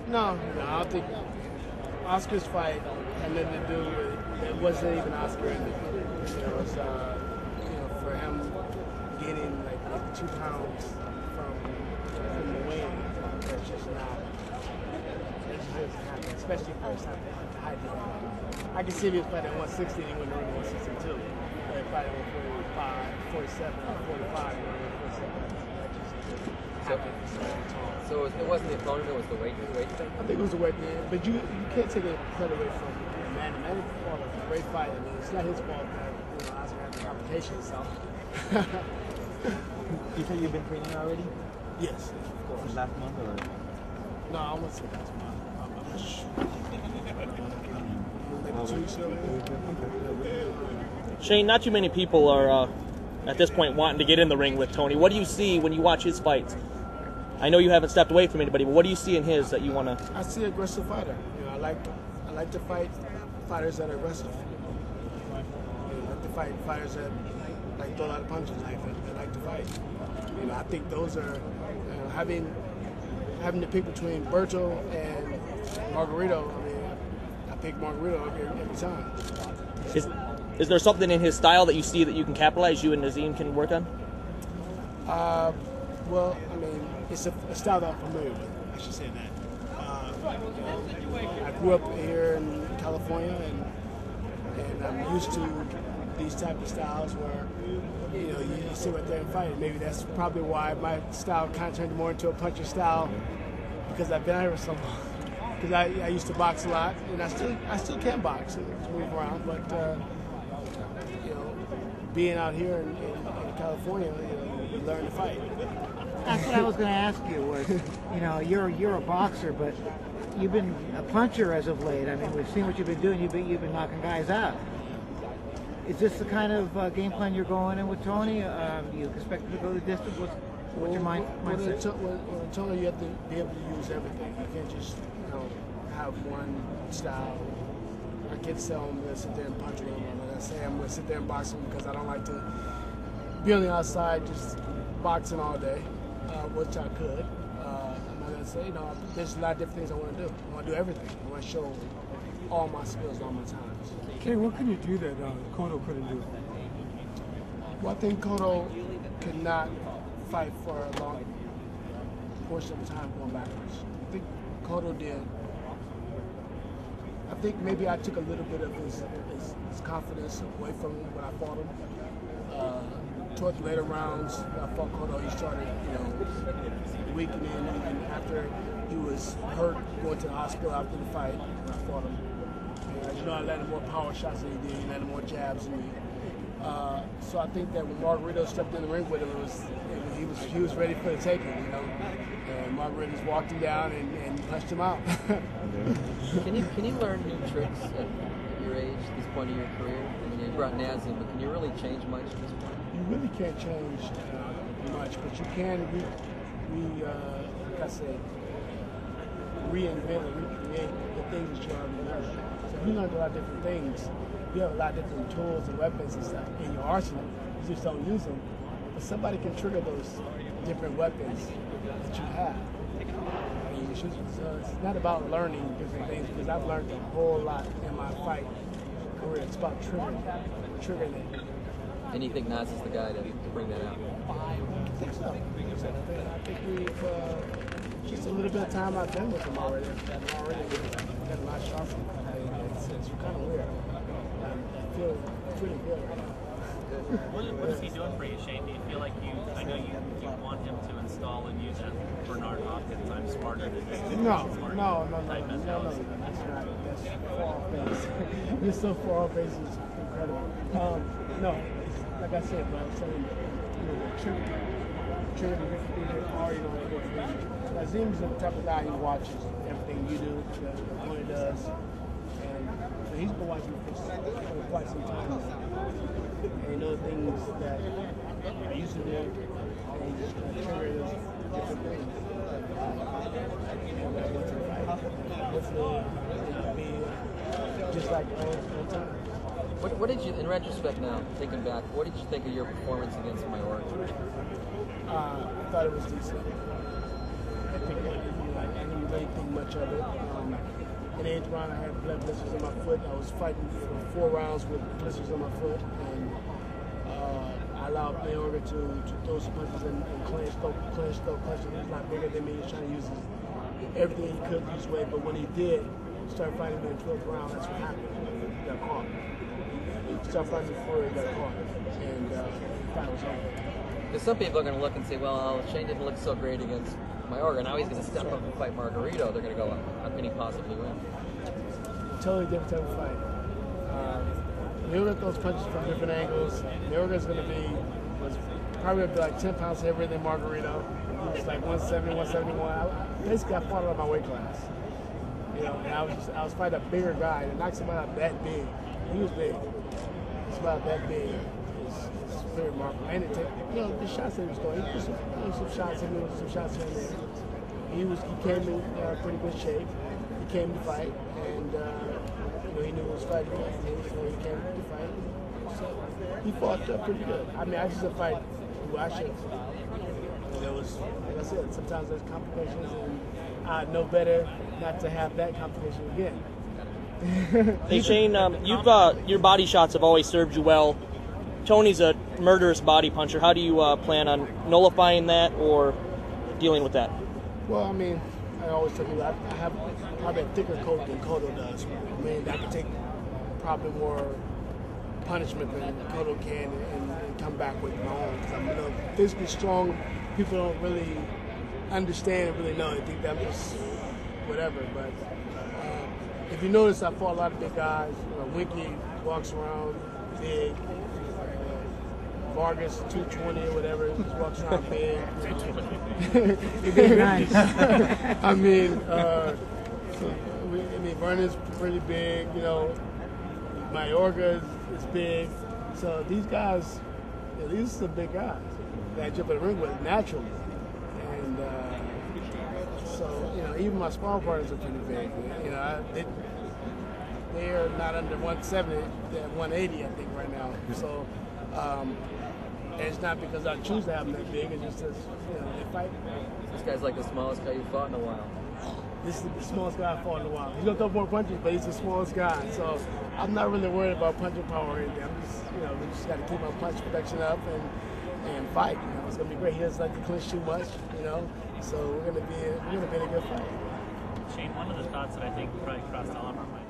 No, I don't think Oscar's fight had nothing to do with it. It wasn't even Oscar in it. It was, for him getting like 2 pounds from the win. That's just not. It just doesn't happen, especially for his height. I can see if he was fighting at 160 and he went to 162. But if fighting at 45, 47, or 45, So it wasn't the opponent, it was the weight thing? I think it was the weight thing, but you can't take any credit away from Manny. Manny fought a great fight. I mean, it's not his fault that Oscar had the complications. So. You said you've been training already? Yes, of course. Last month or? No, I won't say last month. Maybe 2 weeks ago. Shane, not too many people are at this point wanting to get in the ring with Tony. What do you see when you watch his fights? I know you haven't stepped away from anybody, but what do you see in his that you want to? I see an aggressive fighter. I like to fight fighters that are aggressive. I like to fight fighters that like throw a lot of punches. That like to fight. I think those are having to pick between Berto and Margarito. I mean, I pick Margarito every time. Is there something in his style that you see that you can capitalize, you and Nazim can work on? Well, I mean, it's a style that I'm familiar with. I should say that. I grew up here in California, and I'm used to these type of styles where you sit right there and fight. Maybe that's probably why my style kind of turned more into a puncher style, because I've been out here so long. Because I used to box a lot, and I still can box and move around, but being out here in California, you learn to fight. That's what I was going to ask you. Was you're a boxer, but you've been a puncher as of late. I mean, we've seen what you've been doing. You've been knocking guys out. Is this the kind of game plan you're going in with Tony? Do you expect him to go the distance? What's your mindset? With Tony, you have to be able to use everything. You can't just have one style. I can't tell him to sit there and punch him. I'm going to say I'm going to sit there and box him because I don't like to be on the outside just boxing all day, which I could. I'm not going to say, there's a lot of different things I want to do. I want to do everything. I want to show all my skills, all my times. Okay, what can you do that Cotto couldn't do? Well, I think Cotto could not fight for a long portion of time going backwards. I think Cotto did. I think maybe I took a little bit of his confidence away from him when I fought him. Toward the later rounds, I fought Cotto. He started, weakening, and after he was hurt, going to the hospital after the fight, when I fought him. I landed more power shots than he did. He landed more jabs than me. So I think that when Margarito stepped in the ring with him, he was ready for the taking, And Margarito just walked him down and punched him out. Can you learn new tricks at your age, this point of your career? I mean, you brought Nazim, but can you really change much at this point? You really can't change much, but you can reinvent or recreate the things that you already learned. So if you learned a lot of different things, you have a lot of different tools and weapons and stuff in your arsenal. You just don't use them. But somebody can trigger those different weapons that you have. So it's not about learning different things, because I've learned a whole lot in my fight career. It's about triggering it. And you think Nas is the guy to bring that out? I think so. I think we've just a little bit of time I've been with him already. I'm already getting a lot sharper. It's kind of weird. I feel pretty good right now. What is he doing for you, Shane? Do you feel like I know you want him to install and use that Bernard Hopkins, I'm smarter than you. No. That's not. That's far off base. You're so far off base, it's incredible. No, like I said, bro, I'm saying, trigger already know what it is. Nazim's the type of guy who watches everything you do, what he does. And he's been watching me for quite some time now. And he knows things that I used to do, and he just kind of triggers different things. And I went to the fight. Hopefully, it'll be just like all the time. What did you, in retrospect now, thinking back, what did you think of your performance against Mayorga? I thought it was decent. I didn't really think much much of it. In the 8th round, I had blood blisters on my foot. I was fighting for 4 rounds with blisters on my foot, and I allowed Mayorga to throw some punches and clinch punches. He's not bigger than me. He's trying to use everything he could his way, but when he did, start fighting me in the 12th round, that's what happened. He got caught. He started fighting before he got caught, and the fight was over. Because some people are going to look and say, well, Shane didn't look so great against Mayorga. Now he's going to step up and fight Margarito. They're going to go, how can he possibly win? Totally different type of fight. Mayorga throws punches from different angles. Mayorga's going to be probably like 10 pounds heavier than Margarito. He's like 170, 171. Basically, I fought out of my weight class. You know, and I was fighting a bigger guy and knocked somebody out that big. He was big. He's about that big. It's very remarkable. And the shots that he was throwing, he was some shots in there, some shots in there. He came in pretty good shape. He came to fight, and he knew he was fighting. So he came to fight. So he fought pretty good. I mean, I just didn't fight who I should. There was, like I said, sometimes there's complications, and I know better not to have that complication again. Hey Shane, your body shots have always served you well. Tony's a murderous body puncher. How do you plan on nullifying that or dealing with that? Well, I mean, I always tell people I have probably a thicker coat than Cotto does. I mean, I can take probably more punishment than Cotto can and come back with my own. Because I'm physically strong. People don't really understand and really know. They think that I'm just whatever. But if you notice, I fought a lot of big guys. Winky walks around big. Vargas 220 or whatever, just walks around big. Nice. I mean, Vernon's pretty big. Mayorga is big. So these guys, these are some big guys that I jump in the ring with naturally. And so even my small partners are pretty big. They are not under 170, they're 180, I think, right now. So. And it's not because I choose to have them that big, it's just as, they fight. This guy's like the smallest guy you've fought in a while. This is the smallest guy I've fought in a while. He's going to throw more punches, but he's the smallest guy. So I'm not really worried about punching power or anything. I'm just, we just got to keep our punch production up and fight. It's going to be great. He doesn't like to clinch too much, So we're going to be in a good fight. Shane, one of the thoughts that I think probably crossed all of our minds